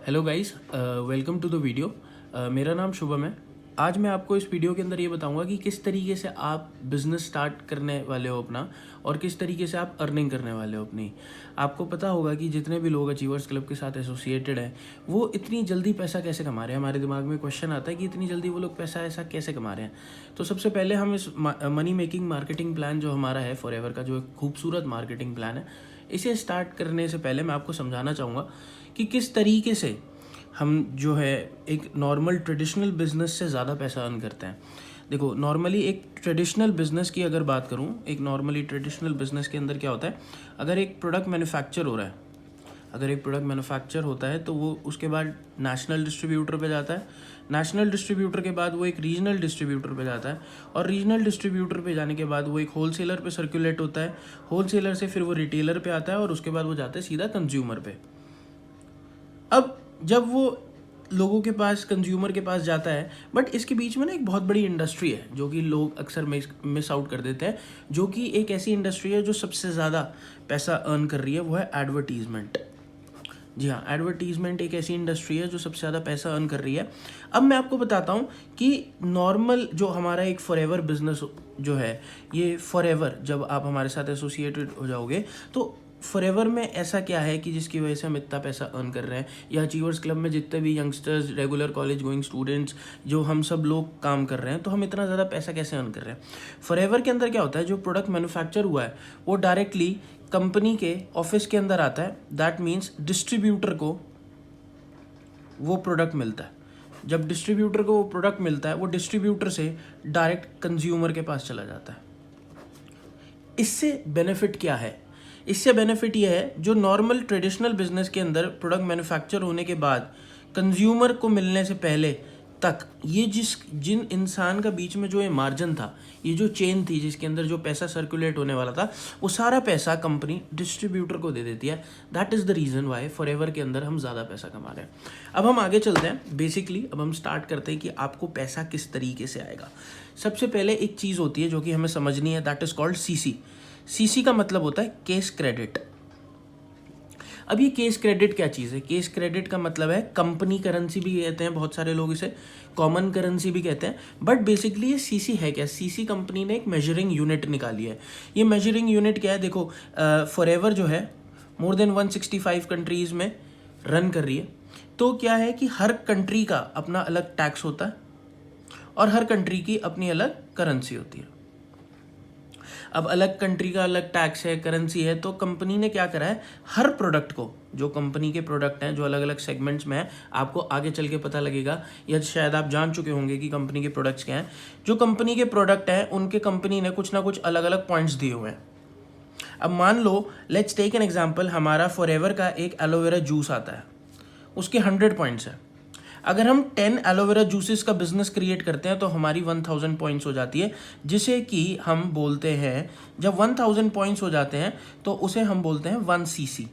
Hello guys, welcome to the video. मेरा नाम शुभम है। आज मैं आपको इस वीडियो के अंदर ये बताऊंगा कि किस तरीके से आप बिज़नेस स्टार्ट करने वाले हो अपना, और किस तरीके से आप अर्निंग करने वाले हो अपनी। आपको पता होगा कि जितने भी लोग अचीवर्स क्लब के साथ एसोसिएटेड हैं वो इतनी जल्दी पैसा कैसे कमा रहे हैं। हमारे दिमाग में क्वेश्चन आता है कि इतनी जल्दी वो लोग पैसा ऐसा कैसे कमा रहे हैं। तो सबसे पहले हम इस मनी मेकिंग मार्केटिंग प्लान जो हमारा है फॉरएवर का, जो एक खूबसूरत मार्केटिंग प्लान है, इसे स्टार्ट करने से पहले मैं आपको समझाना चाहूँगा कि किस तरीके से हम जो है एक नॉर्मल ट्रेडिशनल बिज़नेस से ज़्यादा पैसा अर्न करते हैं। देखो, नॉर्मली एक ट्रेडिशनल बिज़नेस की अगर बात करूँ, एक नॉर्मली ट्रेडिशनल बिज़नेस के अंदर क्या होता है, अगर एक प्रोडक्ट मैन्युफैक्चर हो रहा है, अगर एक प्रोडक्ट मैन्युफैक्चर होता है तो वो उसके बाद नेशनल डिस्ट्रीब्यूटर पे जाता है। नेशनल डिस्ट्रीब्यूटर के बाद वो एक रीजनल डिस्ट्रीब्यूटर पे जाता है, और रीजनल डिस्ट्रीब्यूटर पे जाने के बाद वो एक होलसेलर पे सर्कुलेट होता है। होलसेलर से फिर वो रिटेलर पे आता है, और उसके बाद वो जाता है सीधा कंज्यूमर पे। अब जब वो लोगों के पास, कंज्यूमर के पास जाता है, बट इसके बीच में ना एक बहुत बड़ी इंडस्ट्री है जो कि लोग अक्सर मिस आउट कर देते हैं, जो कि एक ऐसी इंडस्ट्री है जो सबसे ज़्यादा पैसा अर्न कर रही है, वो है एडवर्टीज़मेंट। जी हाँ, एडवर्टीज़मेंट एक ऐसी इंडस्ट्री है जो सबसे ज़्यादा पैसा अर्न कर रही है। अब मैं आपको बताता हूँ कि नॉर्मल जो हमारा एक फॉरएवर बिजनेस जो है, ये फॉरएवर जब आप हमारे साथ एसोसिएटेड हो जाओगे तो फॉरएवर में ऐसा क्या है कि जिसकी वजह से हम इतना पैसा अर्न कर रहे हैं, या अचीवर्स क्लब में जितने भी youngsters, regular college going students, जो हम सब लोग काम कर रहे हैं, तो हम इतना ज़्यादा पैसा कैसे अर्न कर रहे हैं। फॉरएवर के अंदर क्या होता है, जो प्रोडक्ट मैन्युफैक्चर हुआ है वो डायरेक्टली कंपनी के ऑफिस के अंदर आता है। दैट मीन्स डिस्ट्रीब्यूटर को वो प्रोडक्ट मिलता है। जब डिस्ट्रीब्यूटर को वो प्रोडक्ट मिलता है, वो डिस्ट्रीब्यूटर से डायरेक्ट कंज्यूमर के पास चला जाता है। इससे बेनिफिट क्या है? इससे बेनिफिट ये है, जो नॉर्मल ट्रेडिशनल बिजनेस के अंदर प्रोडक्ट मैन्युफैक्चर होने के बाद कंज्यूमर को मिलने से पहले तक ये जिन इंसान का बीच में जो ये मार्जिन था, ये जो चेन थी जिसके अंदर जो पैसा सर्कुलेट होने वाला था, वो सारा पैसा कंपनी डिस्ट्रीब्यूटर को दे देती है। That is the reason why forever के अंदर हम ज़्यादा पैसा कमा रहे हैं। अब हम आगे चलते हैं। बेसिकली अब हम स्टार्ट करते हैं कि आपको पैसा किस तरीके से आएगा। सबसे पहले एक चीज़ होती है जो कि हमें समझनी है, that is called CC. CC का मतलब होता है केस क्रेडिट। अब ये केस क्रेडिट क्या चीज़ है? केस क्रेडिट का मतलब है कंपनी करेंसी भी कहते हैं, बहुत सारे लोग इसे कॉमन करेंसी भी कहते हैं, बट बेसिकली ये सीसी है क्या? सीसी कंपनी ने एक मेजरिंग यूनिट निकाली है। ये मेजरिंग यूनिट क्या है? देखो, फॉरएवर जो है मोर देन 165 कंट्रीज़ में रन कर रही है। तो क्या है कि हर कंट्री का अपना अलग टैक्स होता है, और हर कंट्री की अपनी अलग करेंसी होती है। अब अलग कंट्री का अलग टैक्स है, करेंसी है, तो कंपनी ने क्या करा है, हर प्रोडक्ट को, जो कंपनी के प्रोडक्ट हैं जो अलग अलग सेगमेंट्स में है, आपको आगे चल के पता लगेगा, या शायद आप जान चुके होंगे कि कंपनी के प्रोडक्ट्स क्या हैं। जो कंपनी के प्रोडक्ट हैं उनके कंपनी ने कुछ ना कुछ अलग अलग पॉइंट्स दिए हुए हैं। अब मान लो, लेट्स टेक एन एग्जाम्पल, हमारा फॉरएवर का एक एलोवेरा जूस आता है, उसके 100 पॉइंट्स है। अगर हम 10 एलोवेरा जूसेस का बिजनेस क्रिएट करते हैं तो हमारी 1000 पॉइंट्स हो जाती है, जिसे कि हम बोलते हैं, जब 1000 पॉइंट्स हो जाते हैं तो उसे हम बोलते हैं 1 सीसी,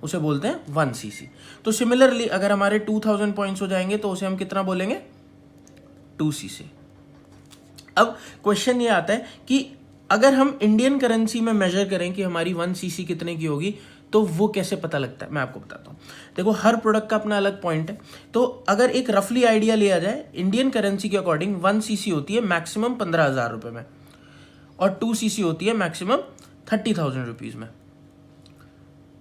उसे बोलते हैं 1 सीसी। तो सिमिलरली अगर हमारे 2000 पॉइंट्स हो जाएंगे तो उसे हम कितना बोलेंगे? 2 सीसी। अब क्वेश्चन ये आता है कि अगर हम इंडियन करेंसी में मेजर करें कि हमारी 1 सीसी कितने की होगी, तो वो कैसे पता लगता है, मैं आपको बताता हूँ। देखो, हर प्रोडक्ट का अपना अलग पॉइंट है। तो अगर एक रफली आइडिया लिया जाए, इंडियन करेंसी के अकॉर्डिंग 1 सीसी होती है मैक्सिमम 15,000 रुपये में, और 2 सीसी होती है मैक्सिमम 30,000 रुपीज़ में।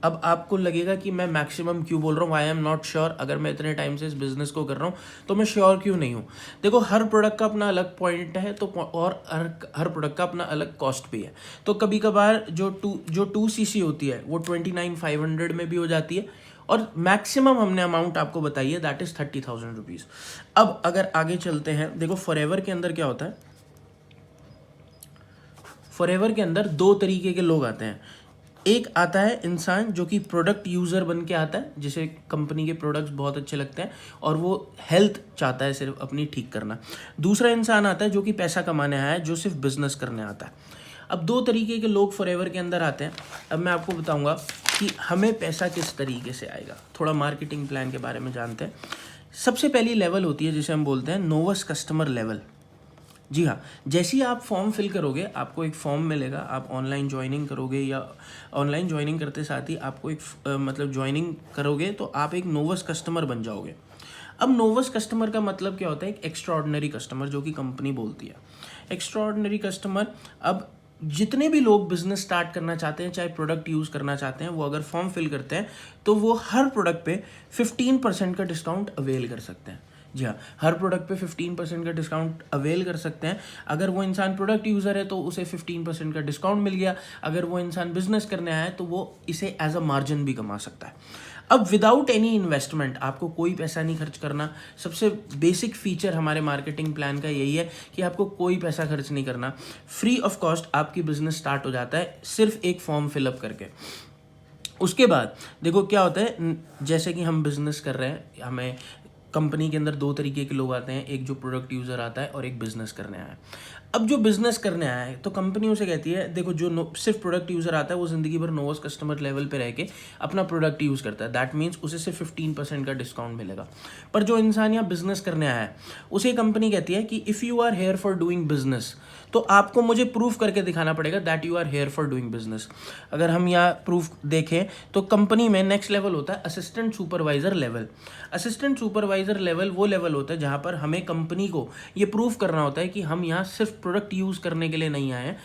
अब आपको लगेगा कि मैं मैक्सिमम क्यों बोल रहा हूँ, आई एम नॉट श्योर। अगर मैं इतने टाइम से इस बिज़नेस को कर रहा हूँ तो मैं श्योर क्यों नहीं हूँ। देखो, हर प्रोडक्ट का अपना अलग पॉइंट है, तो और हर प्रोडक्ट का अपना अलग कॉस्ट भी है। तो कभी कभार जो 2 सीसी होती है वो 29,500 में भी हो जाती है, और मैक्सिमम हमने अमाउंट आपको बताई है, दैट इज़ 30,000 रुपीज़। अब अगर आगे चलते हैं, देखो फॉरएवर के अंदर क्या होता है, फॉरएवर के अंदर 2 तरीके के लोग आते हैं। एक आता है इंसान जो कि प्रोडक्ट यूज़र बन के आता है, जिसे कंपनी के प्रोडक्ट्स बहुत अच्छे लगते हैं और वो हेल्थ चाहता है सिर्फ अपनी ठीक करना। दूसरा इंसान आता है जो कि पैसा कमाने आया है, जो सिर्फ बिजनेस करने आता है। अब 2 तरीके के लोग फॉरएवर के अंदर आते हैं। अब मैं आपको बताऊंगा कि हमें पैसा किस तरीके से आएगा। थोड़ा मार्केटिंग प्लान के बारे में जानते हैं। सबसे पहली लेवल होती है जिसे हम बोलते हैं नोवस कस्टमर लेवल। जी हाँ, जैसे ही आप फॉर्म फिल करोगे आपको एक फॉर्म मिलेगा, आप ऑनलाइन ज्वाइनिंग करोगे या ऑनलाइन ज्वाइनिंग करते साथ ही आपको एक मतलब ज्वाइनिंग करोगे तो आप एक नोवस कस्टमर बन जाओगे। अब नोवस कस्टमर का मतलब क्या होता है? एक एक्स्ट्राऑर्डिनरी कस्टमर, जो कि कंपनी बोलती है एक्स्ट्राऑर्डिनरी कस्टमर। अब जितने भी लोग बिजनेस स्टार्ट करना चाहते हैं, चाहे प्रोडक्ट यूज़ करना चाहते हैं, वो अगर फॉर्म फिल करते हैं तो वो हर प्रोडक्ट पे 15% का डिस्काउंट अवेल कर सकते हैं। जी हाँ, हर प्रोडक्ट पे 15% का डिस्काउंट अवेल कर सकते हैं। अगर वो इंसान प्रोडक्ट यूज़र है तो उसे 15% का डिस्काउंट मिल गया। अगर वो इंसान बिजनेस करने आया है तो वो इसे एज अ मार्जिन भी कमा सकता है। अब विदाउट एनी इन्वेस्टमेंट, आपको कोई पैसा नहीं खर्च करना। सबसे बेसिक फीचर हमारे मार्केटिंग प्लान का यही है कि आपको कोई पैसा खर्च नहीं करना। फ्री ऑफ कॉस्ट आपकी बिजनेस स्टार्ट हो जाता है सिर्फ एक फॉर्म फिलअप करके। उसके बाद देखो क्या होता है, जैसे कि हम बिजनेस कर रहे हैं, हमें कंपनी के अंदर दो तरीके के लोग आते हैं, एक जो प्रोडक्ट यूज़र आता है और एक बिजनेस करने आया है। अब जो बिजनेस करने आया है तो कंपनी उसे कहती है, देखो जो सिर्फ प्रोडक्ट यूज़र आता है वो ज़िंदगी भर नोवस कस्टमर लेवल पे रह के अपना प्रोडक्ट यूज़ करता है। दैट मीन्स उसे सिर्फ 15% का डिस्काउंट मिलेगा। पर जो इंसान यहाँ बिजनेस करने आया है उसे कंपनी कहती है कि if you are here for doing business, तो आपको मुझे प्रूफ करके दिखाना पड़ेगा that you are here for doing business. अगर हम यहाँ प्रूफ देखें तो कंपनी में नेक्स्ट लेवल होता है assistant supervisor level. Assistant supervisor level वो लेवल होता है जहाँ पर हमें कंपनी को ये प्रूफ करना होता है कि हम यहाँ सिर्फ प्रोडक्ट यूज़ करने के लिए नहीं आए हैं,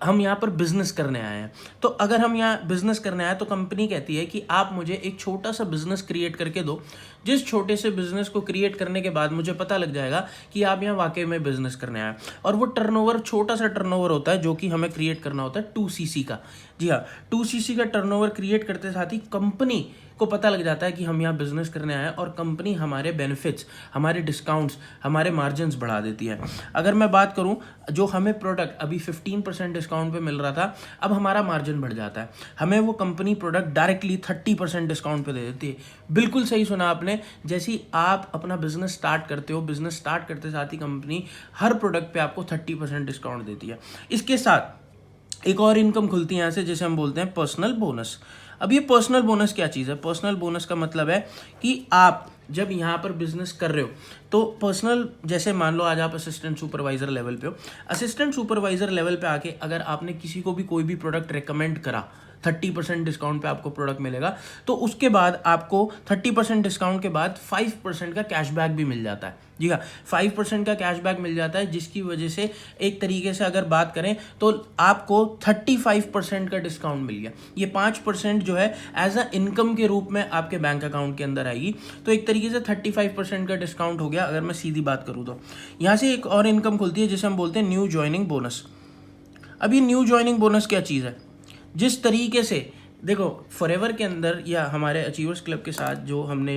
हम यहाँ पर बिजनेस करने आए हैं। तो अगर हम यहाँ बिजनेस करने आए तो कंपनी कहती है कि आप मुझे एक छोटा सा बिजनेस क्रिएट करके दो, जिस छोटे से बिजनेस को क्रिएट करने के बाद मुझे पता लग जाएगा कि आप यहाँ वाकई में बिजनेस करने आए। और वो टर्नओवर छोटा सा टर्नओवर होता है जो कि हमें क्रिएट करना होता है 2cc का। जी हाँ, 2cc का टर्नओवर क्रिएट करते साथ ही कंपनी को पता लग जाता है कि हम यहाँ बिजनेस करने आए हैं और कंपनी हमारे बेनिफिट्स, हमारे डिस्काउंट्स, हमारे मार्जिन्स बढ़ा देती है। अगर मैं बात करूँ, जो हमें प्रोडक्ट अभी 15% डिस्काउंट पे मिल रहा था, अब हमारा मार्जिन बढ़ जाता है। हमें वो कंपनी प्रोडक्ट डायरेक्टली 30% डिस्काउंट पे दे देती है। बिल्कुल सही सुना आपने। जैसे ही आप अपना बिजनेस स्टार्ट करते हो, बिजनेस स्टार्ट करते साथ ही कंपनी हर प्रोडक्ट पे आपको 30% डिस्काउंट देती है। इसके साथ एक और इनकम खुलती है यहाँ से, जिसे हम बोलते हैं पर्सनल बोनस। अब ये पर्सनल बोनस क्या चीज़ है? पर्सनल बोनस का मतलब है कि आप जब यहाँ पर बिजनेस कर रहे हो तो पर्सनल, जैसे मान लो आज आप असिस्टेंट सुपरवाइजर लेवल पे हो, असिस्टेंट सुपरवाइजर लेवल पे आके अगर आपने किसी को भी कोई भी प्रोडक्ट रेकमेंड करा, 30% डिस्काउंट पे आपको प्रोडक्ट मिलेगा, तो उसके बाद आपको 30% डिस्काउंट के बाद 5% का कैशबैक भी मिल जाता है। जी हाँ, 5% का कैशबैक मिल जाता है, जिसकी वजह से एक तरीके से अगर बात करें तो आपको 35% का डिस्काउंट मिल गया। ये 5% जो है एज अ इनकम के रूप में आपके बैंक अकाउंट के अंदर आएगी। तो एक तरीके से 35% का डिस्काउंट हो गया अगर मैं सीधी बात करूँ तो। यहाँ से एक और इनकम खुलती है जिसे हम बोलते हैं न्यू ज्वाइनिंग बोनस। अब ये न्यू ज्वाइनिंग बोनस क्या चीज़ है? जिस तरीके से देखो फॉरएवर के अंदर या हमारे अचीवर्स क्लब के साथ जो हमने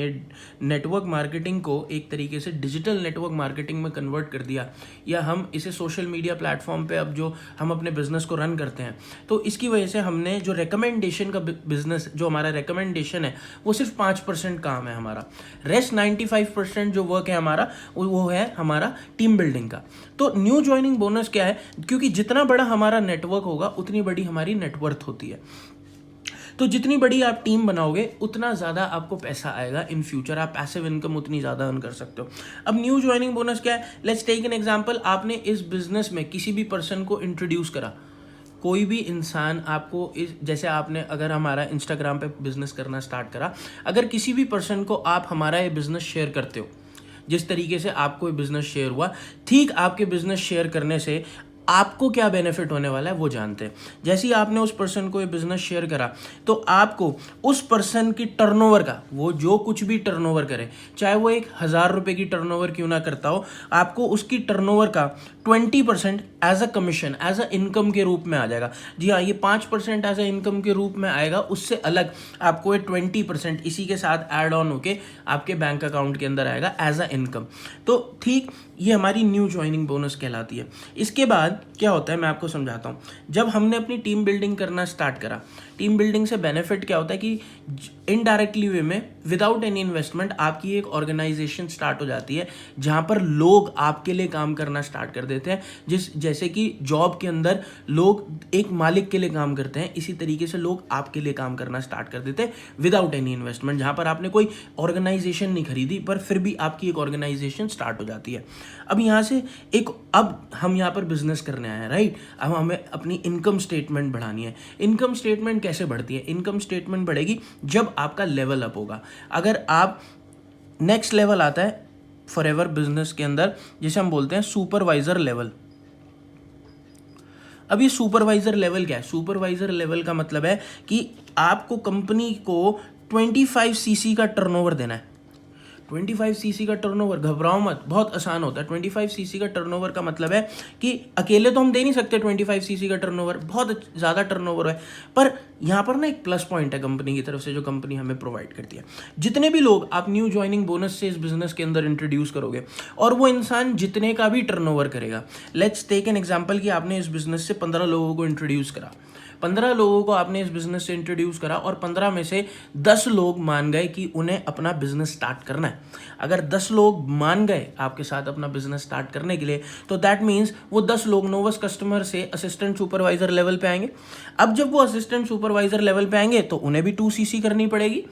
नेटवर्क मार्केटिंग को एक तरीके से डिजिटल नेटवर्क मार्केटिंग में कन्वर्ट कर दिया, या हम इसे सोशल मीडिया प्लेटफॉर्म पे अब जो हम अपने बिजनेस को रन करते हैं, तो इसकी वजह से हमने जो रिकमेंडेशन का बिजनेस, जो हमारा रिकमेंडेशन है वो सिर्फ 5% काम है हमारा। रेस्ट 95% जो वर्क है हमारा वो है हमारा टीम बिल्डिंग का। तो न्यू ज्वाइनिंग बोनस क्या है? क्योंकि जितना बड़ा हमारा नेटवर्क होगा उतनी बड़ी हमारी नेटवर्थ होती है। तो जितनी बड़ी आप टीम बनाओगे उतना ज़्यादा आपको पैसा आएगा इन फ्यूचर, आप पैसिव इनकम उतनी ज़्यादा अर्न कर सकते हो। अब न्यू ज्वाइनिंग बोनस क्या है? Let's take an example. आपने इस बिजनेस में किसी भी पर्सन को इंट्रोड्यूस करा, कोई भी इंसान आपको जैसे आपने अगर हमारा इंस्टाग्राम पे बिजनेस करना स्टार्ट करा, अगर किसी भी पर्सन को आप हमारा ये बिजनेस शेयर करते हो, जिस तरीके से आपको ये बिजनेस शेयर हुआ, ठीक आपके बिजनेस शेयर करने से आपको क्या बेनिफिट होने वाला है वो जानते हैं। जैसे ही आपने उस पर्सन को ये बिजनेस शेयर करा तो आपको उस पर्सन की टर्नओवर का, वो जो कुछ भी टर्नओवर करे, चाहे वो 1,000 रुपये की टर्नओवर क्यों ना करता हो, आपको उसकी टर्नओवर का 20% as a commission, as a income के रूप में आ जाएगा। जी हाँ, ये 5% एज अ इनकम के रूप में आएगा, उससे अलग आपको ये 20% इसी के साथ ऐड ऑन होके आपके बैंक अकाउंट के अंदर आएगा एज अ इनकम। तो ठीक ये हमारी न्यू ज्वाइनिंग बोनस कहलाती है। इसके बाद क्या होता है मैं आपको समझाता हूँ। जब हमने अपनी टीम बिल्डिंग करना स्टार्ट करा, टीम बिल्डिंग से बेनिफिट क्या होता है कि इनडायरेक्टली वे में विदाउट एनी इन्वेस्टमेंट आपकी एक ऑर्गेनाइजेशन स्टार्ट हो जाती है जहाँ पर लोग आपके लिए काम करना स्टार्ट कर देते हैं। जैसे कि जॉब के अंदर लोग एक मालिक के लिए काम करते हैं, इसी तरीके से लोग आपके लिए काम करना स्टार्ट कर देते हैं विदाउट एनी इन्वेस्टमेंट, जहाँ पर आपने कोई ऑर्गेनाइजेशन नहीं खरीदी पर फिर भी आपकी एक ऑर्गेनाइजेशन स्टार्ट हो जाती है। अब यहाँ से अब हम यहाँ पर बिजनेस करने आए हैं, राइट। अब हमें अपनी इनकम स्टेटमेंट बढ़ानी है। इनकम स्टेटमेंट कैसे बढ़ती है? इनकम स्टेटमेंट बढ़ेगी जब आपका लेवल अप होगा। अगर आप नेक्स्ट लेवल आता है फॉरएवर बिजनेस के अंदर, जिसे हम बोलते हैं सुपरवाइजर लेवल। अब ये सुपरवाइजर लेवल क्या है? सुपरवाइजर लेवल का मतलब है कि आपको कंपनी को 25 सीसी का टर्नओवर देना है। 25 सीसी का टर्नओवर, घबराओ मत, बहुत आसान होता है। 25 सीसी का टर्नओवर का मतलब है कि अकेले तो हम दे नहीं सकते 25 सीसी का टर्नओवर, बहुत ज़्यादा टर्नओवर है। पर यहाँ पर ना एक प्लस पॉइंट है कंपनी की तरफ से, जो कंपनी हमें प्रोवाइड करती है। जितने भी लोग आप न्यू ज्वाइनिंग बोनस से इस बिजनेस के अंदर इंट्रोड्यूस करोगे और वो इंसान जितने का भी टर्नओवर करेगा, लेट्स टेक एन एग्जाम्पल कि आपने इस बिजनेस से 15 लोगों को इंट्रोड्यूस करा, 15 लोगों को आपने इस बिजनेस से इंट्रोड्यूस करा और 15 में से 10 लोग मान गए कि उन्हें अपना बिजनेस स्टार्ट करना है। अगर 10 लोग मान गए आपके साथ अपना बिजनेस स्टार्ट करने के लिए, तो दैट मीन्स वो 10 लोग नोवस कस्टमर से असिस्टेंट सुपरवाइजर लेवल पे आएंगे। अब जब वो असिस्टेंट सुपरवाइजर लेवल पे आएंगे तो उन्हें भी 2 सीसी करनी पड़ेगी।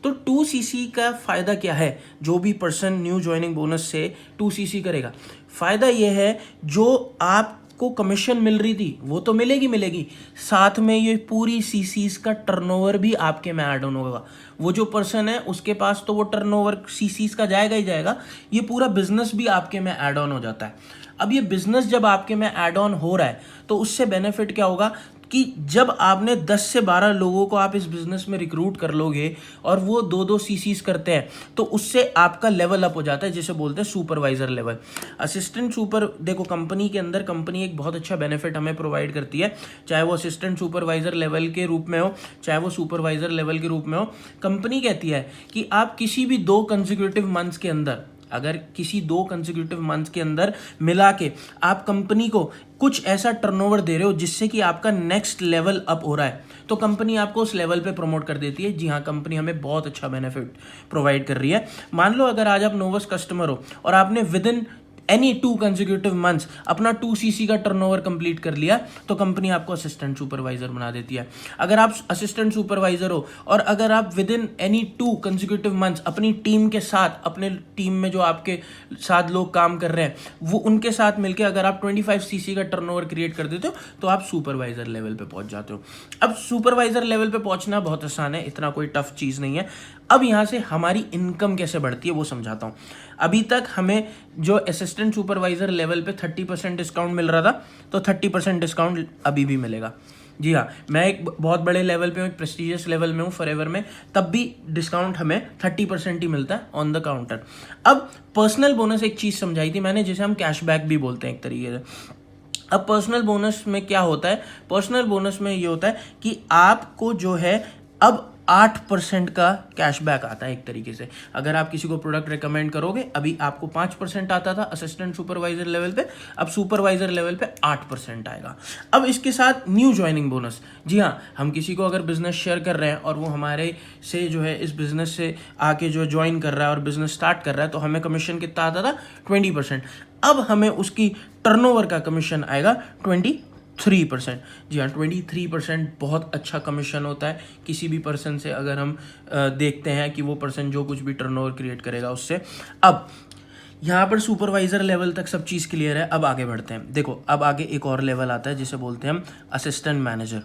तो 2 सीसी का फायदा क्या है? जो भी पर्सन न्यू ज्वाइनिंग बोनस से 2 सीसी करेगा, फायदा ये है जो आप को कमीशन मिल रही थी वो तो मिलेगी, साथ में ये पूरी सीसीज का टर्नओवर भी आपके में ऐड ऑन होगा। वो जो पर्सन है उसके पास तो वो टर्नओवर सीसीज का जाएगा ही जाएगा, ये पूरा बिजनेस भी आपके में ऐड ऑन हो जाता है। अब ये बिजनेस जब आपके में ऐड ऑन हो रहा है तो उससे बेनिफिट क्या होगा कि जब आपने 10 से 12 लोगों को आप इस बिजनेस में रिक्रूट कर लोगे और वो 2-2 सीसीज करते हैं, तो उससे आपका लेवल अप हो जाता है, जिसे बोलते हैं सुपरवाइजर लेवल। असिस्टेंट देखो कंपनी के अंदर कंपनी एक बहुत अच्छा बेनिफिट हमें प्रोवाइड करती है, चाहे वो असिस्टेंट सुपरवाइजर लेवल के रूप में हो, चाहे वो सुपरवाइजर लेवल के रूप में हो। कंपनी कहती है कि आप किसी भी 2 कंसेक्यूटिव मंथ्स के अंदर, अगर किसी 2 कंसेक्यूटिव मंथ्स के अंदर मिला के आप कंपनी को कुछ ऐसा टर्नओवर दे रहे हो जिससे कि आपका नेक्स्ट लेवल अप हो रहा है, तो कंपनी आपको उस लेवल पे प्रमोट कर देती है। जी हाँ, कंपनी हमें बहुत अच्छा बेनिफिट प्रोवाइड कर रही है। मान लो अगर आज आप नोवस कस्टमर हो और आपने with in any 2 consecutive months अपना 2 सीसी का टर्नओवर कंप्लीट कर लिया, तो कंपनी आपको असिस्टेंट सुपरवाइजर बना देती है। अगर आप असिस्टेंट सुपरवाइजर हो और अगर आप with in any 2 consecutive months अपनी टीम के साथ, अपने टीम में जो आपके साथ लोग काम कर रहे हैं वो उनके साथ मिलकर अगर आप 25 सीसी का टर्नओवर क्रिएट कर देते हो तो आप सुपरवाइजर लेवल पे पहुंच जाते हो। अब सुपरवाइजर लेवल पे पहुंचना बहुत आसान है, इतना कोई टफ चीज़ नहीं है। अब यहाँ से हमारी इनकम कैसे बढ़ती है वो समझाता हूँ। अभी तक हमें जो असिस्टेंट सुपरवाइजर लेवल पे 30% डिस्काउंट मिल रहा था, तो 30% डिस्काउंट अभी भी मिलेगा। जी हाँ, मैं एक बहुत बड़े लेवल पे हूँ, एक प्रेस्टिजियस लेवल में हूँ फॉरएवर में, तब भी डिस्काउंट हमें 30% ही मिलता है ऑन द काउंटर। अब पर्सनल बोनस एक चीज़ समझाई थी मैंने, जिसे हम कैशबैक भी बोलते हैं एक तरीके से। अब पर्सनल बोनस में क्या होता है? पर्सनल बोनस में ये होता है कि आपको जो है अब 8% का कैशबैक आता है एक तरीके से। अगर आप किसी को प्रोडक्ट रिकमेंड करोगे, अभी आपको 5% आता था असिस्टेंट सुपरवाइजर लेवल पे, अब सुपरवाइजर लेवल पे 8% आएगा। अब इसके साथ न्यू ज्वाइनिंग बोनस। जी हाँ, हम किसी को अगर बिजनेस शेयर कर रहे हैं और वो हमारे से जो है इस बिजनेस से आके जो ज्वाइन कर रहा है और बिजनेस स्टार्ट कर रहा है, तो हमें कमीशन कितना आता था? 20%। अब हमें उसकी टर्नओवर का कमीशन आएगा 23%। जी हाँ, 23% बहुत अच्छा कमीशन होता है किसी भी पर्सन से, अगर हम देखते हैं कि वो पर्सन जो कुछ भी टर्नओवर क्रिएट करेगा उससे। अब यहाँ पर सुपरवाइजर लेवल तक सब चीज़ क्लियर है। अब आगे बढ़ते हैं। देखो, अब आगे एक और लेवल आता है जिसे बोलते हैं हम असिस्टेंट मैनेजर।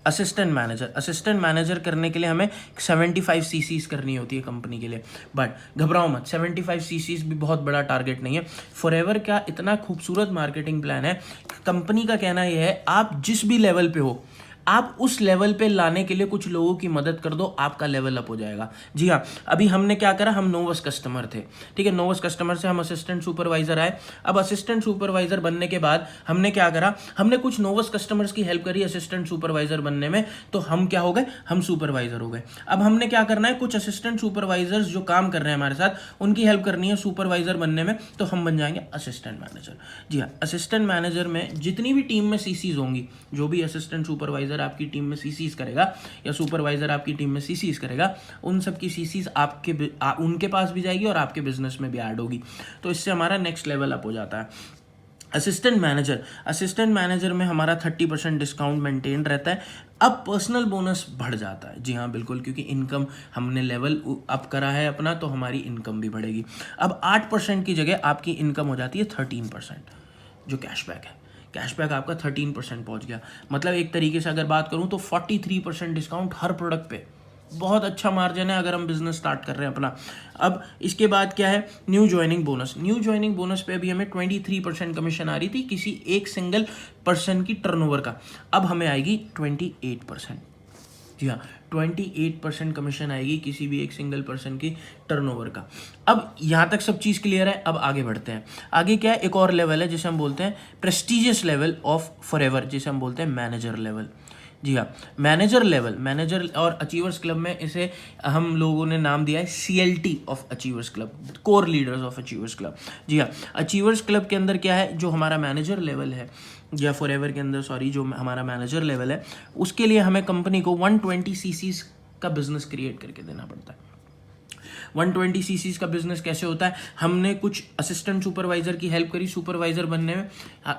असिस्टेंट मैनेजर करने के लिए हमें 75 सीसीज करनी होती है कंपनी के लिए। बट घबराओ मत, 75 सीसीज भी बहुत बड़ा टारगेट नहीं है। फॉरएवर का इतना खूबसूरत मार्केटिंग प्लान है, कंपनी का कहना यह है आप जिस भी लेवल पे हो, आप उस लेवल पे लाने के लिए कुछ लोगों की मदद कर दो, आपका लेवल अप हो जाएगा। जी हाँ, अभी हमने क्या करा, हम नोवस कस्टमर थे, ठीक है, नोवस कस्टमर से हम असिस्टेंट सुपरवाइजर आए। अब असिस्टेंट सुपरवाइजर बनने के बाद हमने क्या करा, हमने कुछ नोवस कस्टमर्स की हेल्प करी असिस्टेंट सुपरवाइजर बनने में, तो हम क्या हो गए, हम सुपरवाइजर हो गए। अब हमने क्या करना है, कुछ असिस्टेंट सुपरवाइजर्स जो काम कर रहे हैं हमारे साथ, उनकी हेल्प करनी है सुपरवाइजर बनने में, तो हम बन जाएंगे असिस्टेंट मैनेजर। जी हाँ, असिस्टेंट मैनेजर में जितनी भी टीम में सीसीज होंगी, जो भी असिस्टेंट सुपरवाइजर सुपरवाइजर आपकी टीम में सीसीज करेगा या सुपरवाइजर आपकी टीम में सीसीज करेगा, उन सब की सीसीज उनके पास भी जाएगी और आपके बिजनेस में भी ऐड होगी। तो इससे हमारा नेक्स्ट लेवल अप हो जाता है। असिस्टेंट मैनेजर में हमारा 30% डिस्काउंट मेंटेन रहता है। अब पर्सनल बोनस बढ़ जाता है, जी हाँ बिल्कुल, क्योंकि इनकम हमने लेवल अप करा है अपना, तो हमारी इनकम भी बढ़ेगी। अब 8% की जगह आपकी इनकम हो जाती है 13%, जो कैशबैक है। कैशबैक आपका 13% पहुंच गया। मतलब एक तरीके से अगर बात करूं तो 43% डिस्काउंट हर प्रोडक्ट पे, बहुत अच्छा मार्जिन है अगर हम बिजनेस स्टार्ट कर रहे हैं अपना। अब इसके बाद क्या है, new joining bonus. New joining bonus पे अभी हमें 23% कमीशन आ रही थी किसी एक सिंगल पर्सन की टर्नओवर का, अब हमें आएगी 28%। जी हाँ, 28% कमीशन आएगी किसी भी एक सिंगल पर्सन की टर्नओवर का। अब यहाँ तक सब चीज़ क्लियर है, अब आगे बढ़ते हैं। आगे क्या है, एक और लेवल है जिसे हम बोलते हैं प्रेस्टिजियस लेवल ऑफ फॉरएवर, जिसे हम बोलते हैं मैनेजर लेवल। जी हाँ, मैनेजर और अचीवर्स क्लब में इसे हम लोगों ने नाम दिया है CLT of achievers club, core leaders of achievers club. जी हाँ, अचीवर्स क्लब के अंदर क्या है, जो हमारा मैनेजर लेवल है या फॉरएवर के अंदर जो हमारा मैनेजर लेवल है, उसके लिए हमें कंपनी को 120 सीसीज का बिजनेस क्रिएट करके देना पड़ता है। 120 सीसीज का बिजनेस कैसे होता है, हमने कुछ असिस्टेंट सुपरवाइजर की हेल्प करी सुपरवाइजर बनने में,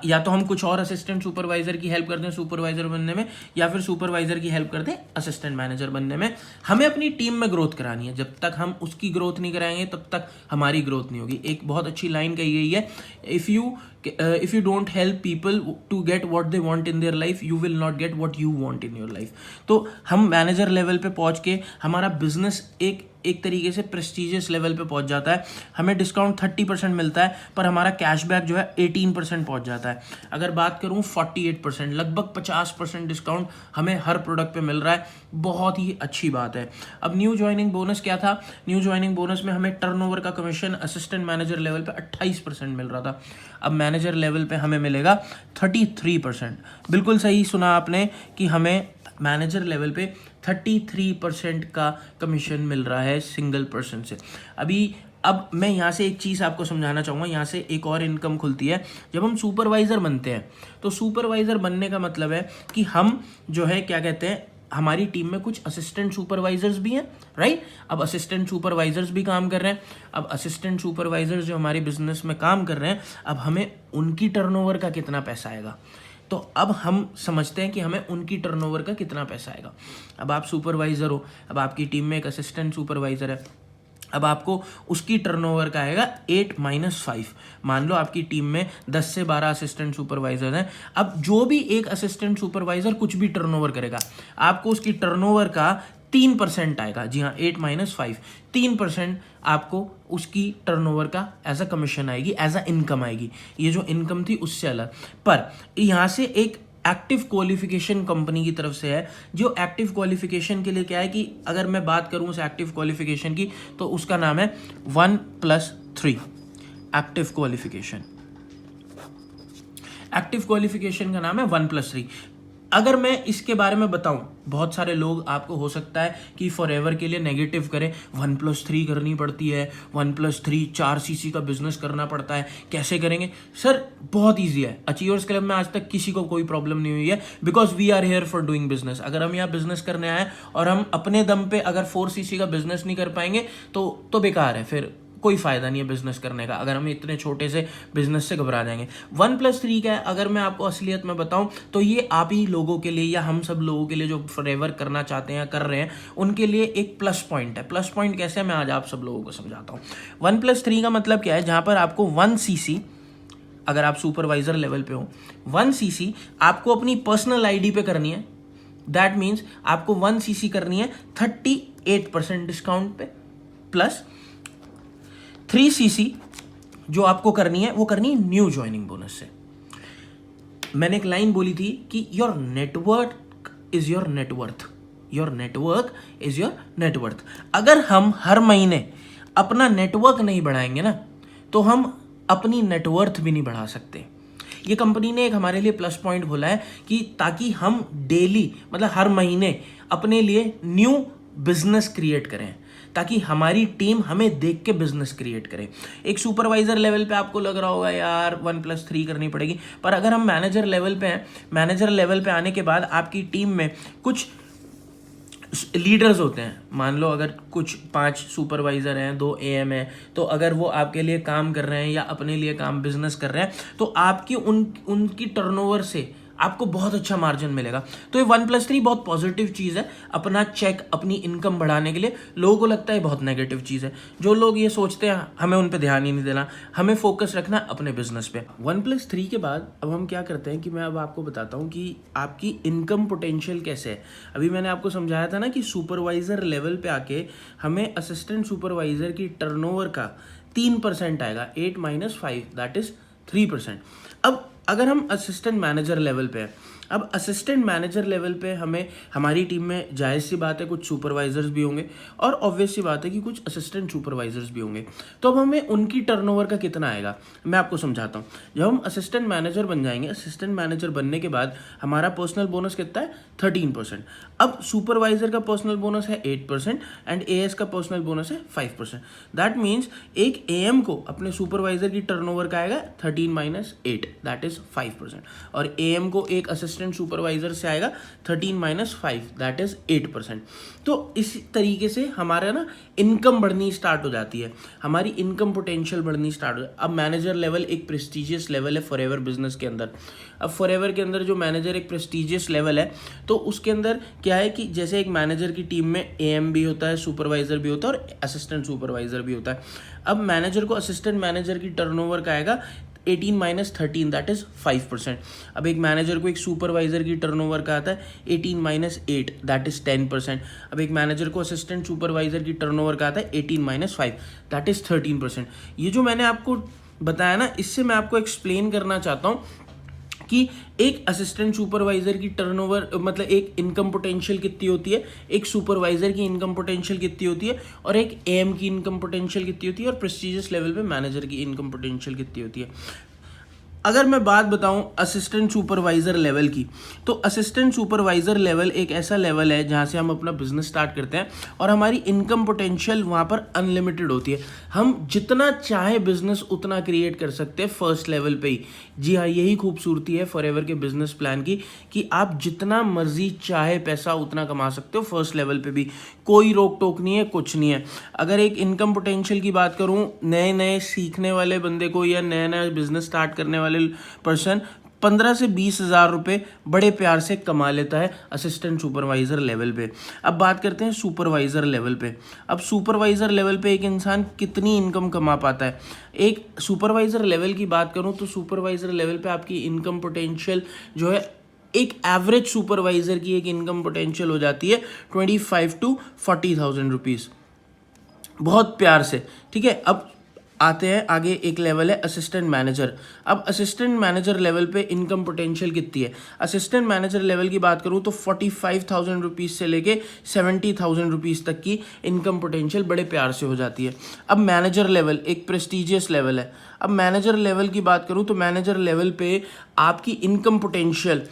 या तो हम कुछ और असिस्टेंट सुपरवाइजर की हेल्प करते हैं सुपरवाइजर बनने में, या फिर सुपरवाइजर की हेल्प करते हैं असिस्टेंट मैनेजर बनने में। हमें अपनी टीम में ग्रोथ करानी है, जब तक हम उसकी ग्रोथ नहीं कराएंगे तब तक हमारी ग्रोथ नहीं होगी। एक बहुत अच्छी लाइन कही गई है, if you don't help people to get what they want in their life, you will not get what you want in your life। तो हम मैनेजर लेवल पे पहुंच के हमारा बिजनेस एक तरीके से प्रेस्टिजियस लेवल पे पहुंच जाता है। हमें डिस्काउंट 30% मिलता है, पर हमारा कैशबैक जो है 18% पहुंच जाता है। अगर बात करूं 48%, लगभग 50% डिस्काउंट हमें हर प्रोडक्ट पे मिल रहा है, बहुत ही अच्छी बात है। अब न्यू ज्वाइनिंग बोनस क्या था, न्यू ज्वाइनिंग बोनस में हमें टर्नओवर का कमीशन असिस्टेंट मैनेजर लेवल पे 28% मिल रहा था, अब मैनेजर लेवल पे हमें मिलेगा 33%। बिल्कुल सही सुना आपने कि हमें मैनेजर लेवल पे 33% का कमीशन मिल रहा है सिंगल पर्सन से। अब मैं यहाँ से एक चीज़ आपको समझाना चाहूँगा, यहाँ से एक और इनकम खुलती है। जब हम सुपरवाइज़र बनते हैं तो सुपरवाइज़र बनने का मतलब है कि हम जो है क्या कहते हैं, हमारी टीम में कुछ असिस्टेंट सुपरवाइजर्स भी हैं, राइट। अब असिस्टेंट सुपरवाइजर्स भी काम कर रहे हैं। अब असिस्टेंट सुपरवाइजर्स जो हमारे बिजनेस में काम कर रहे हैं, अब हमें उनकी टर्नओवर का कितना पैसा आएगा, तो अब हम समझते हैं कि हमें उनकी टर्नओवर का कितना पैसा आएगा। अब आप सुपरवाइजर हो, अब आपकी टीम में एक असिस्टेंट सुपरवाइजर है, अब आपको उसकी टर्नओवर का आएगा 8 - 5। मान लो आपकी टीम में 10 से 12 असिस्टेंट सुपरवाइजर हैं। अब जो भी एक असिस्टेंट सुपरवाइजर कुछ भी टर्नओवर करेगा, आपको उसकी टर्नओवर का 3% आएगा। जी हाँ, 8 - 5, 3% आपको उसकी टर्नओवर का एज अ कमीशन आएगी, एज अ इनकम आएगी। ये जो इनकम थी उससे अलग। पर यहाँ से एक एक्टिव क्वालिफिकेशन कंपनी की तरफ से है, जो एक्टिव क्वालिफिकेशन के लिए क्या है कि अगर मैं बात करूं उस एक्टिव क्वालिफिकेशन की, तो उसका नाम है 1+3 एक्टिव क्वालिफिकेशन। एक्टिव क्वालिफिकेशन का नाम है 1+3। अगर मैं इसके बारे में बताऊं, बहुत सारे लोग आपको हो सकता है कि फॉरएवर के लिए नेगेटिव करें, 1+3 करनी पड़ती है, 1+3 4 सीसी का बिजनेस करना पड़ता है, कैसे करेंगे सर? बहुत ईजी है। अचीवर्स क्लब में आज तक किसी को कोई प्रॉब्लम नहीं हुई है, because we are here for doing business. अगर हम यहाँ बिजनेस करने आए और हम अपने दम पे अगर 4 सीसी का बिजनेस नहीं कर पाएंगे तो बेकार है, फिर कोई फायदा नहीं है बिजनेस करने का, अगर हम इतने छोटे से बिजनेस से घबरा जाएंगे। 1+3 का है, अगर मैं आपको असलियत में बताऊं तो ये आप ही लोगों के लिए या हम सब लोगों के लिए जो फॉरएवर करना चाहते हैं, कर रहे हैं, उनके लिए एक प्लस पॉइंट है। प्लस पॉइंट कैसे है, मैं आज आप सब लोगों को समझाता हूँ। 1+3 का मतलब क्या है, जहां पर आपको 1 सीसी, अगर आप सुपरवाइजर लेवल पे हो, 1 सीसी आपको अपनी पर्सनल आईडी पे करनी है। दैट मीन्स आपको 1 सीसी करनी है 38% डिस्काउंट पे, प्लस 3 सीसी जो आपको करनी है वो करनी है न्यू ज्वाइनिंग बोनस से। मैंने एक लाइन बोली थी कि your network is your net worth, your network is your net worth. अगर हम हर महीने अपना नेटवर्क नहीं बढ़ाएंगे ना, तो हम अपनी नेटवर्थ भी नहीं बढ़ा सकते। ये कंपनी ने एक हमारे लिए प्लस पॉइंट बोला है कि ताकि हम डेली, मतलब हर महीने अपने लिए न्यू बिजनेस क्रिएट करें, ताकि हमारी टीम हमें देख के बिजनेस क्रिएट करे। एक सुपरवाइजर लेवल पे आपको लग रहा होगा यार 1+3 करनी पड़ेगी, पर अगर हम मैनेजर लेवल पे हैं, मैनेजर लेवल पे आने के बाद आपकी टीम में कुछ लीडर्स होते हैं। मान लो अगर कुछ 5 सुपरवाइजर हैं, 2 AM है, तो अगर वो आपके लिए काम कर रहे हैं या अपने लिए काम बिजनेस कर रहे हैं, तो आपकी उनकी टर्नओवर से आपको बहुत अच्छा मार्जिन मिलेगा। तो ये 1+3 बहुत पॉजिटिव चीज़ है अपना चेक, अपनी इनकम बढ़ाने के लिए। लोगों को लगता है बहुत नेगेटिव चीज़ है। जो लोग ये सोचते हैं हमें उन पे ध्यान ही नहीं देना, हमें फोकस रखना अपने बिजनेस पे। 1+3 के बाद अब हम क्या करते हैं कि मैं अब आपको बताता हूँ कि आपकी इनकम पोटेंशियल कैसे है। अभी मैंने आपको समझाया था ना कि सुपरवाइजर लेवल पे आके हमें असिस्टेंट सुपरवाइजर की टर्नओवर का 3% आएगा। 8 - 5 दैट इज 3%। अब अगर हम असिस्टेंट मैनेजर लेवल पे हैं, अब असिस्टेंट मैनेजर लेवल पे हमें हमारी टीम में जायज़ सी बात है कुछ सुपरवाइजर्स भी होंगे और ऑब्वियस सी बात है कि कुछ असिस्टेंट सुपरवाइजर्स भी होंगे। तो अब हमें उनकी टर्नओवर का कितना आएगा मैं आपको समझाता हूँ। जब हम असिस्टेंट मैनेजर बन जाएंगे, असिस्टेंट मैनेजर बनने के बाद हमारा पर्सनल बोनस कितना है 13%। अब सुपरवाइजर का पर्सनल बोनस है 8% एंड AS का पर्सनल बोनस है 5%। दैट मीन्स एक AM को अपने सुपरवाइजर की टर्नओवर का आएगा 13 - 8 दैट इज 5%, और AM को एक असिस्टेंट सुपरवाइजर से आएगा 13 - 5 दैट इज 8%। तो इस तरीके से हमारा ना इनकम बढ़नी स्टार्ट हो जाती है, हमारी इनकम पोटेंशियल बढ़नी स्टार्ट हो। अब मैनेजर लेवल एक प्रेस्टिजियस लेवल है फॉरएवर बिजनेस के अंदर। अब फॉरएवर के अंदर जो मैनेजर एक प्रेस्टिजियस लेवल है, तो उसके अंदर क्या है कि जैसे एक मैनेजर की टीम में AM भी होता है, सुपरवाइजर भी होता है और असिस्टेंट सुपरवाइजर भी होता है। अब मैनेजर को असिस्टेंट मैनेजर की टर्नओवर का आएगा 18 - 13 दैट इज 5%। अब एक मैनेजर को एक सुपरवाइजर की टर्नओवर का आता है 18 - 8 दैट इज 10%। अब एक मैनेजर को असिस्टेंट सुपरवाइजर की टर्नओवर का आता है 18 - 5 दैट इज 13%। ये जो मैंने आपको बताया ना, इससे मैं आपको एक्सप्लेन करना चाहता हूँ कि एक असिस्टेंट सुपरवाइजर की टर्नओवर मतलब एक इनकम पोटेंशियल कितनी होती है, एक सुपरवाइजर की इनकम पोटेंशियल कितनी होती है, और एक AM की इनकम पोटेंशियल कितनी होती है, और प्रेस्टिजियस लेवल पे मैनेजर की इनकम पोटेंशियल कितनी होती है। अगर मैं बात बताऊं असिस्टेंट सुपरवाइजर लेवल की, तो असिस्टेंट सुपरवाइजर लेवल एक ऐसा लेवल है जहां से हम अपना बिजनेस स्टार्ट करते हैं और हमारी इनकम पोटेंशियल वहां पर अनलिमिटेड होती है। हम जितना चाहे बिजनेस उतना क्रिएट कर सकते हैं फर्स्ट लेवल पे ही। जी हाँ, यही खूबसूरती है फॉरएवर के बिजनेस प्लान की कि आप जितना मर्जी चाहे पैसा उतना कमा सकते हो फर्स्ट लेवल पे भी, कोई रोक टोक नहीं है, कुछ नहीं है। अगर एक इनकम पोटेंशियल की बात करूं, नए नए सीखने वाले बंदे को या नया नया बिजनेस स्टार्ट करने वाले पर्सन 15 से 20 हज़ार रुपये बड़े प्यार से कमा लेता है असिस्टेंट सुपरवाइजर लेवल पे। अब बात करते हैं सुपरवाइजर लेवल पे। अब सुपरवाइजर लेवल पे एक इंसान कितनी इनकम कमा पाता है। एक सुपरवाइजर लेवल की बात करूं तो सुपरवाइजर लेवल पे आपकी इनकम पोटेंशियल जो है, एक एवरेज सुपरवाइजर की एक इनकम पोटेंशियल हो जाती है 25 to 40,000 रुपीज़, बहुत प्यार से। ठीक है, अब आते हैं आगे, एक लेवल है असिस्टेंट मैनेजर। अब असिस्टेंट मैनेजर लेवल पे इनकम पोटेंशियल कितनी है। असिस्टेंट मैनेजर लेवल की बात करूं तो 45,000 रुपीज़ से लेके 70,000 रुपीज़ तक की इनकम पोटेंशियल बड़े प्यार से हो जाती है। अब मैनेजर लेवल एक प्रेस्टिजियस लेवल है। अब मैनेजर लेवल की बात करूं तो मैनेजर लेवल पे आपकी इनकम पोटेंशियल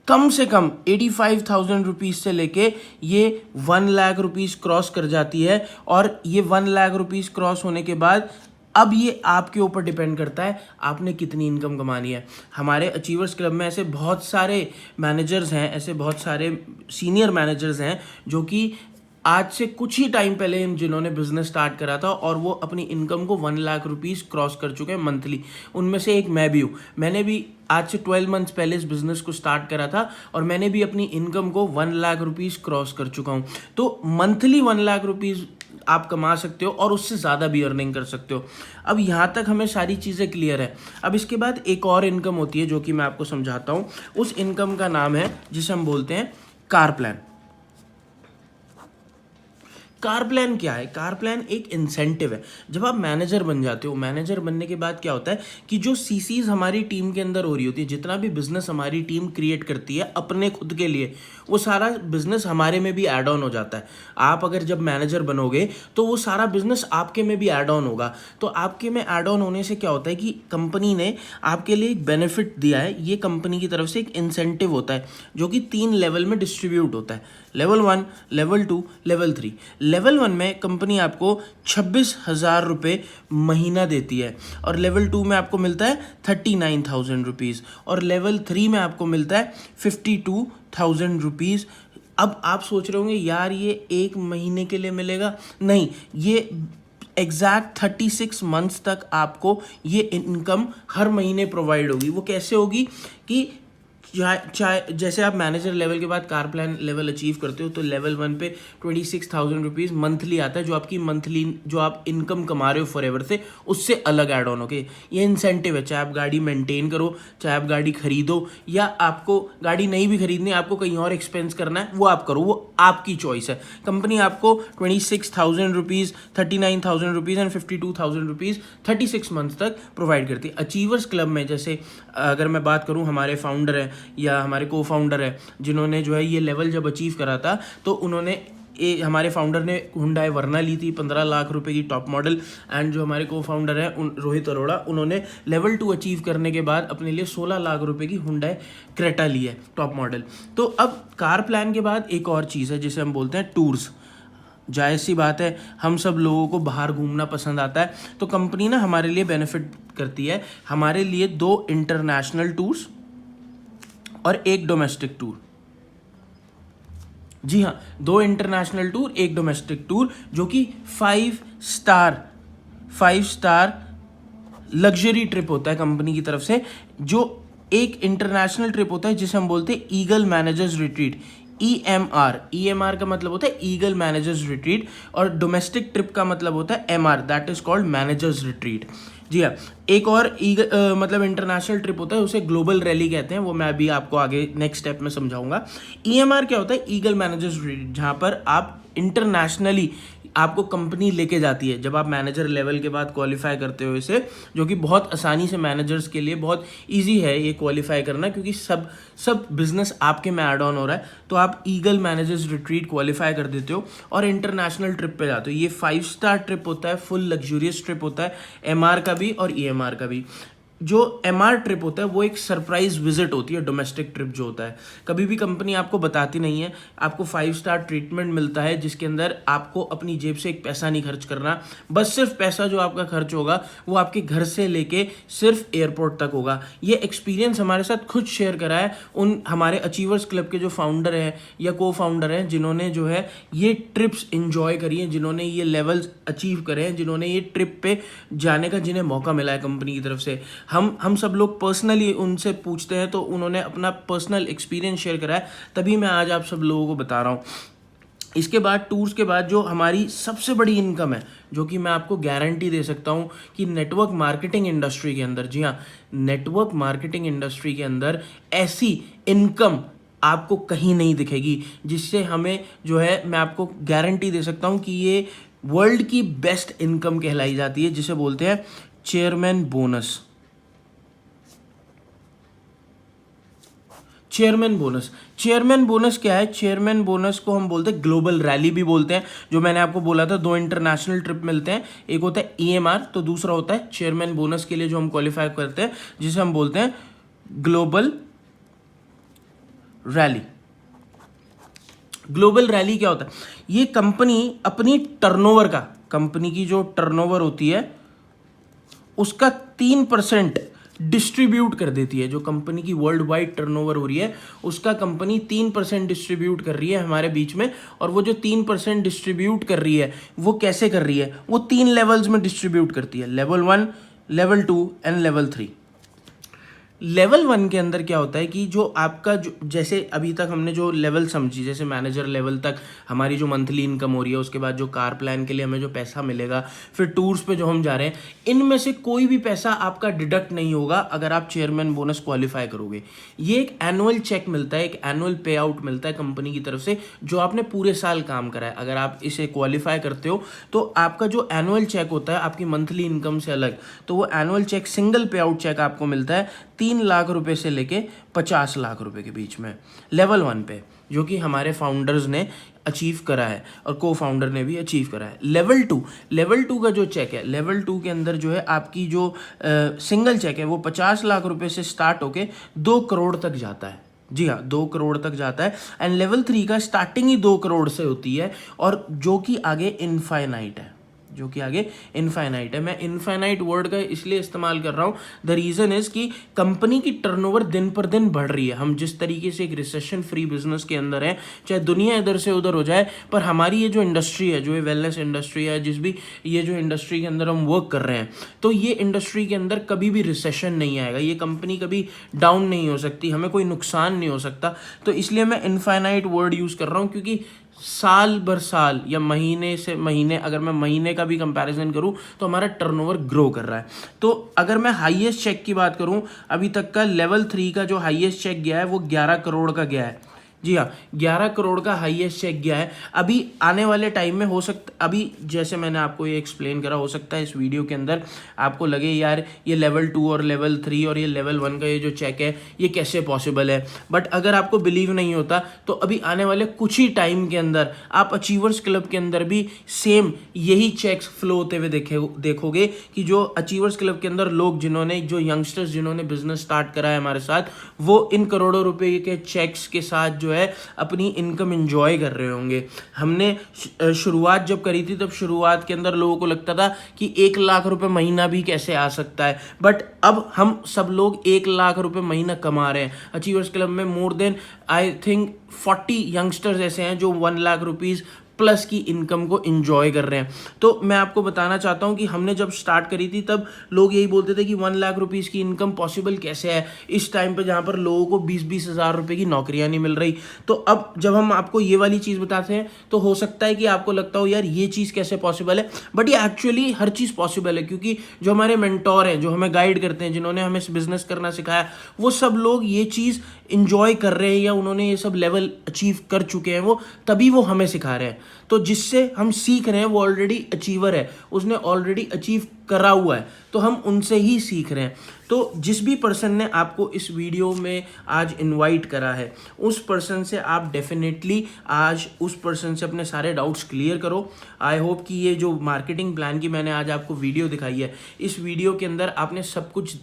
कम से कम 85,000 रुपीज़ से लेके ये 1 लाख रुपीज़ क्रॉस कर जाती है, और ये 1 लाख रुपीज़ क्रॉस होने के बाद अब ये आपके ऊपर डिपेंड करता है आपने कितनी इनकम कमानी है। हमारे अचीवर्स क्लब में ऐसे बहुत सारे मैनेजर्स हैं, ऐसे बहुत सारे सीनियर मैनेजर्स हैं जो कि आज से कुछ ही टाइम पहले जिन्होंने बिजनेस स्टार्ट करा था और वो अपनी इनकम को 1 लाख रुपीज़ क्रॉस कर चुके हैं मंथली। उनमें से एक मैं भी हूँ। मैंने भी आज से 12 मंथ्स पहले इस बिज़नेस को स्टार्ट करा था और मैंने भी अपनी इनकम को 1 लाख रुपीज़ क्रॉस कर चुका हूँ। तो मंथली 1 लाख रुपीज़ आप कमा सकते हो और उससे ज़्यादा भी अर्निंग कर सकते हो। अब यहाँ तक हमें सारी चीज़ें क्लियर है। अब इसके बाद एक और इनकम होती है जो कि मैं आपको समझाता हूँ। उस इनकम का नाम है जिसे हम बोलते हैं कार प्लान। कार प्लान क्या है? कार प्लान एक इंसेंटिव है। जब आप मैनेजर बन जाते हो, मैनेजर बनने के बाद क्या होता है कि जो सीसीज हमारी टीम के अंदर हो रही होती है, जितना भी बिजनेस हमारी टीम क्रिएट करती है अपने खुद के लिए, वो सारा बिजनेस हमारे में भी ऐड ऑन हो जाता है। आप अगर जब मैनेजर बनोगे तो वो सारा बिजनेस आपके में भी ऐड ऑन होगा। तो आपके में ऐड ऑन होने से क्या होता है कि कंपनी ने आपके लिए एक बेनिफिट दिया है। ये कंपनी की तरफ से एक इंसेंटिव होता है जो कि 3 लेवल में डिस्ट्रीब्यूट होता है। Level 1, level 2, level 3। लेवल 1 में कंपनी आपको 26,000 रुपये महीना देती है और लेवल 2 में आपको मिलता है 39,000 रुपीज़ और लेवल 3 में आपको मिलता है 52,000 रुपीज़। अब आप सोच रहे होंगे यार ये एक महीने के लिए मिलेगा, नहीं, ये एग्जैक्ट 36 मंथ्स तक आपको ये इनकम हर महीने प्रोवाइड होगी। वो कैसे होगी कि चाहे जैसे आप मैनेजर लेवल के बाद कार प्लान लेवल अचीव करते हो तो लेवल 1 पे 26,000 रुपीज़ मंथली आता है, जो आपकी मंथली जो आप इनकम कमा रहे हो फॉर एवर से, उससे अलग ऐड ऑन। ओके, ये इंसेंटिव है, चाहे आप गाड़ी मेंटेन करो, चाहे आप गाड़ी खरीदो, या आपको गाड़ी नहीं भी खरीदनी, आपको कहीं और एक्सपेंस करना है, वो आप करो, वो आपकी चॉइस है। कंपनी आपको 26,000 rupees, 39,000 rupees and 52,000 rupees 36 months तक प्रोवाइड करती है। अचीवर्स क्लब में जैसे अगर मैं बात करूँ, हमारे फाउंडर है या हमारे को फाउंडर है जिन्होंने जो है ये लेवल जब अचीव करा था, तो उन्होंने हमारे फाउंडर ने हुंडई वर्ना ली थी 15 लाख रुपए की टॉप मॉडल, एंड जो हमारे को फाउंडर है रोहित अरोड़ा, उन्होंने लेवल 2 अचीव करने के बाद अपने लिए 16 लाख रुपए की हुंडई क्रेटा ली है टॉप मॉडल। तो अब कार प्लान के बाद एक और चीज़ है जिसे हम बोलते हैं टूर्स। जाहिर सी बात है, हम सब लोगों को बाहर घूमना पसंद आता है, तो कंपनी ना हमारे लिए बेनिफिट करती है, हमारे लिए 2 इंटरनेशनल टूर्स और 1 डोमेस्टिक टूर। जी हाँ, 2 इंटरनेशनल टूर, 1 डोमेस्टिक टूर, जो कि 5 स्टार लग्जरी ट्रिप होता है कंपनी की तरफ से। जो एक इंटरनेशनल ट्रिप होता है जिसे हम बोलते हैं ईगल मैनेजर्स रिट्रीट, EMR का मतलब होता है ईगल मैनेजर्स रिट्रीट, और डोमेस्टिक ट्रिप का मतलब होता है MR, that is called managers retreat. जी हाँ, एक और मतलब इंटरनेशनल ट्रिप होता है, उसे ग्लोबल रैली कहते हैं, वो मैं अभी आपको आगे नेक्स्ट स्टेप में समझाऊंगा। EMR क्या होता है? ईगल मैनेजर्स रिट्रीट, जहाँ पर आप इंटरनेशनली आपको कंपनी लेके जाती है जब आप मैनेजर लेवल के बाद क्वालिफाई करते हो इसे, जो कि बहुत आसानी से मैनेजर्स के लिए बहुत इजी है ये क्वालिफाई करना, क्योंकि सब बिजनेस आपके में ऐड ऑन हो रहा है। तो आप ईगल मैनेजर्स रिट्रीट क्वालिफाई कर देते हो और इंटरनेशनल ट्रिप पे जाते हो। ये 5 स्टार ट्रिप होता है, फुल लग्जूरियस ट्रिप होता है, MR का भी और EMR का भी। जो MR ट्रिप होता है वो एक सरप्राइज विजिट होती है। डोमेस्टिक ट्रिप जो होता है, कभी भी कंपनी आपको बताती नहीं है, आपको 5 स्टार ट्रीटमेंट मिलता है जिसके अंदर आपको अपनी जेब से एक पैसा नहीं खर्च करना, बस सिर्फ पैसा जो आपका खर्च होगा वो आपके घर से लेके सिर्फ एयरपोर्ट तक होगा। ये एक्सपीरियंस हमारे साथ खुद शेयर करा है उन हमारे अचीवर्स क्लब के जो फाउंडर हैं या को फाउंडर हैं, जिन्होंने जो है ये ट्रिप्स इंजॉय करी हैं, जिन्होंने ये लेवल्स अचीव करे हैं, जिन्होंने ये ट्रिप पे जाने का जिन्हें मौका मिला है कंपनी की तरफ से। हम सब लोग पर्सनली उनसे पूछते हैं तो उन्होंने अपना पर्सनल एक्सपीरियंस शेयर करा है, तभी मैं आज आप सब लोगों को बता रहा हूँ। इसके बाद टूर्स के बाद जो हमारी सबसे बड़ी इनकम है, जो कि मैं आपको गारंटी दे सकता हूँ कि नेटवर्क मार्केटिंग इंडस्ट्री के अंदर, जी हाँ, नेटवर्क मार्केटिंग इंडस्ट्री के अंदर ऐसी इनकम आपको कहीं नहीं दिखेगी, जिससे हमें जो है मैं आपको गारंटी दे सकता हूँ कि ये वर्ल्ड की बेस्ट इनकम कहलाई जाती है, जिसे बोलते हैं चेयरमैन बोनस। चेयरमैन बोनस क्या है? चेयरमैन बोनस को हम बोलते हैं ग्लोबल रैली भी बोलते हैं। जो मैंने आपको बोला था 2 इंटरनेशनल ट्रिप मिलते हैं, एक होता है EMR, तो दूसरा होता है चेयरमैन बोनस के लिए जो हम क्वालिफाई करते हैं, जिसे हम बोलते हैं ग्लोबल रैली। ग्लोबल रैली क्या होता है? ये कंपनी अपनी टर्नओवर का, कंपनी की जो टर्नओवर होती है उसका 3% डिस्ट्रीब्यूट कर देती है। जो कंपनी की वर्ल्ड वाइड टर्नओवर हो रही है उसका कंपनी 3% डिस्ट्रीब्यूट कर रही है हमारे बीच में। और वो जो 3% डिस्ट्रीब्यूट कर रही है वो कैसे कर रही है? वो 3 लेवल्स में डिस्ट्रीब्यूट करती है, level 1, level 2 and level 3। Level 1 के अंदर क्या होता है कि जो आपका जो, जैसे अभी तक हमने जो लेवल समझी, जैसे मैनेजर लेवल तक हमारी जो मंथली इनकम हो रही है, उसके बाद जो कार प्लान के लिए हमें जो पैसा मिलेगा, फिर टूर्स पे जो हम जा रहे हैं, इनमें से कोई भी पैसा आपका डिडक्ट नहीं होगा अगर आप चेयरमैन बोनस क्वालिफाई करोगे। ये एक एनुअल चेक मिलता है, एक एनुअल पे आउट मिलता है कंपनी की तरफ से, जो आपने पूरे साल काम करा है। अगर आप इसे क्वालिफाई करते हो तो आपका जो एनुअल चेक होता है आपकी मंथली इनकम से अलग, तो वो एनुअल चेक, सिंगल पे आउट चेक आपको मिलता है 3 लाख रुपए से लेके 50 लाख रुपए के बीच में, लेवल 1 पे, जो कि हमारे फाउंडर्स ने अचीव करा है और को फाउंडर ने भी अचीव करा है। लेवल 2 का जो चेक है, लेवल 2 के अंदर जो है आपकी जो सिंगल चेक है वो 50 लाख रुपए से स्टार्ट होके 2 करोड़ तक जाता है। जी हाँ, 2 करोड़ तक जाता है। एंड लेवल 3 का स्टार्टिंग ही 2 करोड़ से होती है, और जो कि आगे इनफाइनाइट है, जो कि आगे इनफाइनाइट है। मैं इनफाइनाइट वर्ड का इसलिए इस्तेमाल कर रहा हूँ, द रीज़न इज़ कि कंपनी की टर्नओवर दिन पर दिन बढ़ रही है। हम जिस तरीके से एक रिसेशन फ्री बिजनेस के अंदर हैं, चाहे दुनिया इधर से उधर हो जाए, पर हमारी ये जो इंडस्ट्री है, जो ये वेलनेस इंडस्ट्री है, जिस भी ये जो इंडस्ट्री के अंदर हम वर्क कर रहे हैं, तो ये इंडस्ट्री के अंदर कभी भी रिसेशन नहीं आएगा, ये कंपनी कभी डाउन नहीं हो सकती, हमें कोई नुकसान नहीं हो सकता। तो इसलिए मैं इनफाइनाइट वर्ड यूज़ कर रहा हूँ, क्योंकि साल भर साल या महीने से महीने, अगर मैं महीने का भी कंपैरिजन करूं, तो हमारा टर्नओवर ग्रो कर रहा है। तो अगर मैं हाईएस्ट चेक की बात करूं, अभी तक का लेवल 3 का जो हाईएस्ट चेक गया है वो 11 करोड़ का गया है। जी हाँ, 11 करोड़ का हाईएस्ट चेक गया है। अभी आने वाले टाइम में हो सकता, अभी जैसे मैंने आपको ये एक्सप्लेन करा, हो सकता है इस वीडियो के अंदर आपको लगे यार ये लेवल 2 और लेवल 3 और ये लेवल 1 का ये जो चेक है ये कैसे पॉसिबल है। बट अगर आपको बिलीव नहीं होता, तो अभी आने वाले कुछ ही टाइम के अंदर आप अचीवर्स क्लब के अंदर भी सेम यही चेक्स फ्लो होते हुए देखोगे कि जो अचीवर्स क्लब के अंदर लोग, जिन्होंने, जो यंगस्टर्स जिन्होंने बिजनेस स्टार्ट करा है हमारे साथ, वो इन करोड़ों रुपए के चेक्स के साथ जो है अपनी इनकम एंजॉय कर रहे होंगे। हमने शुरुआत जब करी थी, तब शुरुआत के अंदर लोगों को लगता था कि 1 लाख रुपए महीना भी कैसे आ सकता है, बट अब हम सब लोग 1 लाख रुपए महीना कमा रहे हैं। अचीवर्स क्लब में more than I think 40 youngsters ऐसे हैं जो 1 लाख रुपीज़ प्लस की इनकम को एंजॉय कर रहे हैं। तो मैं आपको बताना चाहता हूं कि हमने जब स्टार्ट करी थी, तब लोग यही बोलते थे कि 1 लाख रुपीज़ की इनकम पॉसिबल कैसे है इस टाइम पे, जहां पर लोगों को 20-20 हज़ार रुपए की नौकरियां नहीं मिल रही। तो अब जब हम आपको ये वाली चीज़ बताते हैं, तो हो सकता है कि आपको लगता हो यार ये चीज़ कैसे पॉसिबल है, बट ये एक्चुअली हर चीज़ पॉसिबल है, क्योंकि जो हमारे मेंटोर हैं, जो हमें गाइड करते हैं, जिन्होंने हमें बिजनेस करना सिखाया, वो सब लोग ये चीज़ इंजॉय कर रहे हैं, या उन्होंने ये सब लेवल अचीव कर चुके हैं, वो तभी वो हमें सिखा रहे हैं। तो जिससे हम सीख रहे हैं वो ऑलरेडी अचीवर है, उसने ऑलरेडी अचीव करा हुआ है, तो हम उनसे ही सीख रहे हैं। तो जिस भी पर्सन ने आपको इस वीडियो में आज इनवाइट करा है, उस पर्सन से आप डेफिनेटली आज उस पर्सन से अपने सारे डाउट्स क्लियर करो। आई होप कि ये जो मार्केटिंग प्लान की मैंने आज आपको वीडियो दिखाई है, इस वीडियो के अंदर आपने सब कुछ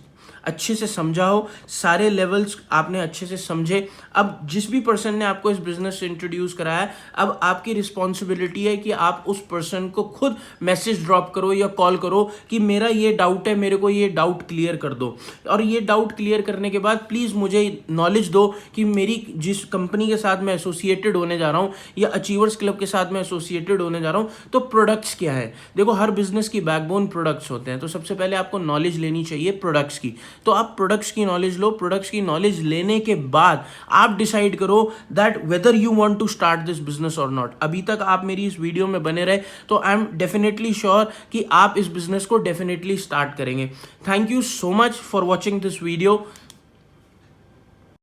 अच्छे से समझा हो, सारे लेवल्स आपने अच्छे से समझे। अब जिस भी पर्सन ने आपको इस बिजनेस से इंट्रोड्यूस कराया है, अब आपकी रिस्पॉन्सिबिलिटी है कि आप उस पर्सन को खुद मैसेज ड्रॉप करो या कॉल करो कि मेरा ये डाउट है, मेरे को ये डाउट क्लियर कर दो। और ये डाउट क्लियर करने के बाद प्लीज़ मुझे नॉलेज दो कि मेरी जिस कंपनी के साथ मैं एसोसिएटेड होने जा रहा हूँ, या अचीवर्स क्लब के साथ मैं एसोसिएटेड होने जा रहा हूँ, तो प्रोडक्ट्स क्या है। देखो, हर बिजनेस की बैकबोन प्रोडक्ट्स होते हैं, तो सबसे पहले आपको नॉलेज लेनी चाहिए प्रोडक्ट्स की। तो आप प्रोडक्ट्स की नॉलेज लो। प्रोडक्ट्स की नॉलेज लेने के बाद आप डिसाइड करो that whether you want to start this business और नॉट। अभी तक आप मेरी इस वीडियो में बने रहे, तो आई एम डेफिनेटली श्योर कि आप इस बिजनेस को डेफिनेटली स्टार्ट करेंगे। Thank you so much for watching this video.